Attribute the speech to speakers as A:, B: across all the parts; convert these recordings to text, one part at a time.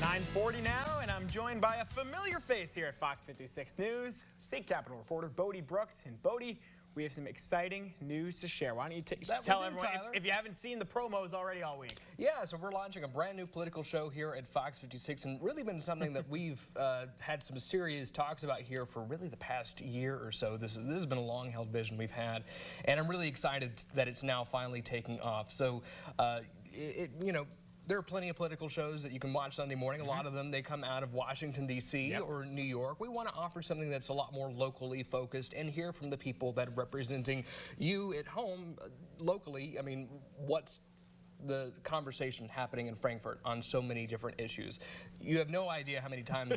A: 9:40 now, and I'm joined by a familiar face here at Fox 56 News, State Capitol reporter Bode Brooks. And Bode, we have some exciting news to share. Why don't you tell everyone, if you haven't seen the promos already all week?
B: Yeah, so we're launching a brand new political show here at Fox 56, and really been something that we've had some serious talks about here for really the past year or so. This has been a long-held vision we've had, and I'm really excited that it's now finally taking off. So, there are plenty of political shows that you can watch Sunday morning. A lot of them, they come out of Washington, D.C. or New York. We want to offer something that's a lot more locally focused and hear from the people that are representing you at home locally. I mean, what's the conversation happening in Frankfort on so many different issues? You have no idea how many times,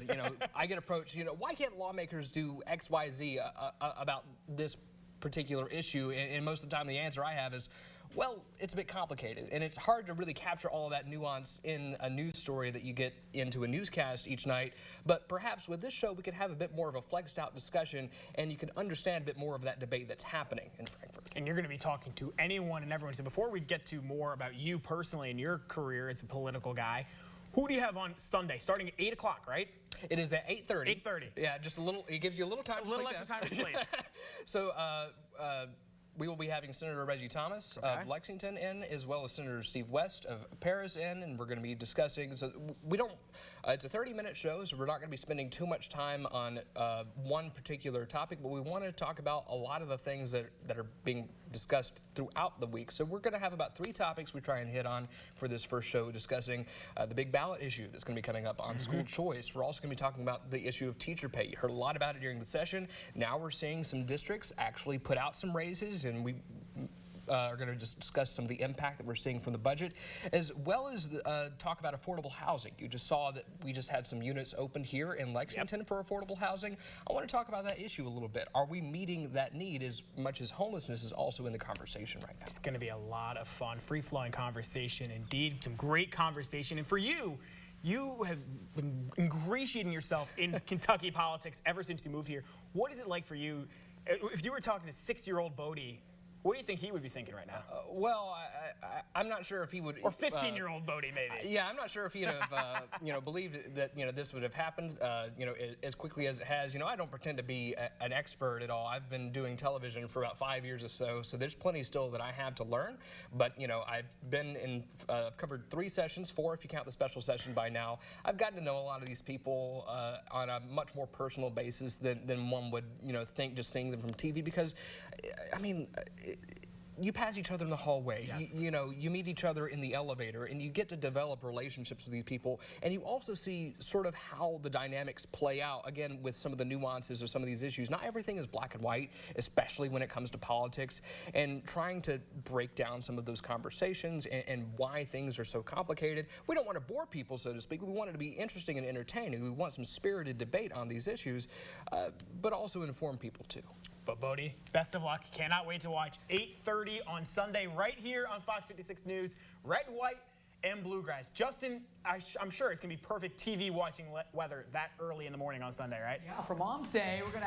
B: I get approached, why can't lawmakers do X, Y, Z about this particular issue? And most of the time the answer I have is, well, it's a bit complicated, and it's hard to really capture all of that nuance in a news story that you get into a newscast each night. But perhaps with this show, we could have a bit more of a flexed out discussion, and you can understand a bit more of that debate that's happening in Frankfort.
A: And you're going to be talking to anyone and everyone. So before we get to more about you personally and your career as a political guy, who do you have on Sunday, starting at 8 o'clock, right?
B: It is at 8:30.
A: 8:30.
B: Yeah, just a little, it gives you a little time to sleep.
A: A little extra time to sleep.
B: So, we will be having Senator Reggie Thomas of Lexington in, as well as Senator Steve West of Paris in, and we're going to be discussing, so we don't, it's a 30-minute show, so we're not going to be spending too much time on one particular topic, but we want to talk about a lot of the things that are being discussed throughout the week. So we're going to have about 3 topics we try and hit on for this first show, discussing the big ballot issue that's going to be coming up on school choice. We're also going to be talking about the issue of teacher pay. You heard a lot about it during the session. Now we're seeing some districts actually put out some raises, and we are going to just discuss some of the impact that we're seeing from the budget, as well as talk about affordable housing. You just saw that we just had some units opened here in Lexington for affordable housing. I want to talk about that issue a little bit. Are we meeting that need as much as homelessness is also in the conversation right now?
A: It's going to be a lot of fun, free-flowing conversation indeed, some great conversation. And for you, you have been ingratiating yourself in Kentucky politics ever since you moved here. What is it like for you? If you were talking to 6-year-old Bode, what do you think he would be thinking right now?
B: Well, I'm not sure if he would...
A: Or 15-year-old Bode, maybe.
B: Yeah, I'm not sure if he'd have, believed that, this would have happened, as quickly as it has. I don't pretend to be an expert at all. I've been doing television for about 5 years or so there's plenty still that I have to learn. But, I've been in, covered 3 sessions, 4 if you count the special session by now. I've gotten to know a lot of these people on a much more personal basis than one would, think just seeing them from TV, because, I mean... you pass each other in the hallway, you meet each other in the elevator, and you get to develop relationships with these people, and you also see sort of how the dynamics play out, again, with some of the nuances of some of these issues. Not everything is black and white, especially when it comes to politics, and trying to break down some of those conversations and why things are so complicated. We don't want to bore people, so to speak. We want it to be interesting and entertaining. We want some spirited debate on these issues, but also inform people, too.
A: But Bode, best of luck. Cannot wait to watch 8:30 on Sunday right here on Fox 56 News. Red, white, and Bluegrass. Justin, I'm sure it's going to be perfect TV watching weather that early in the morning on Sunday, right?
C: Yeah, for Mom's Day, we're going to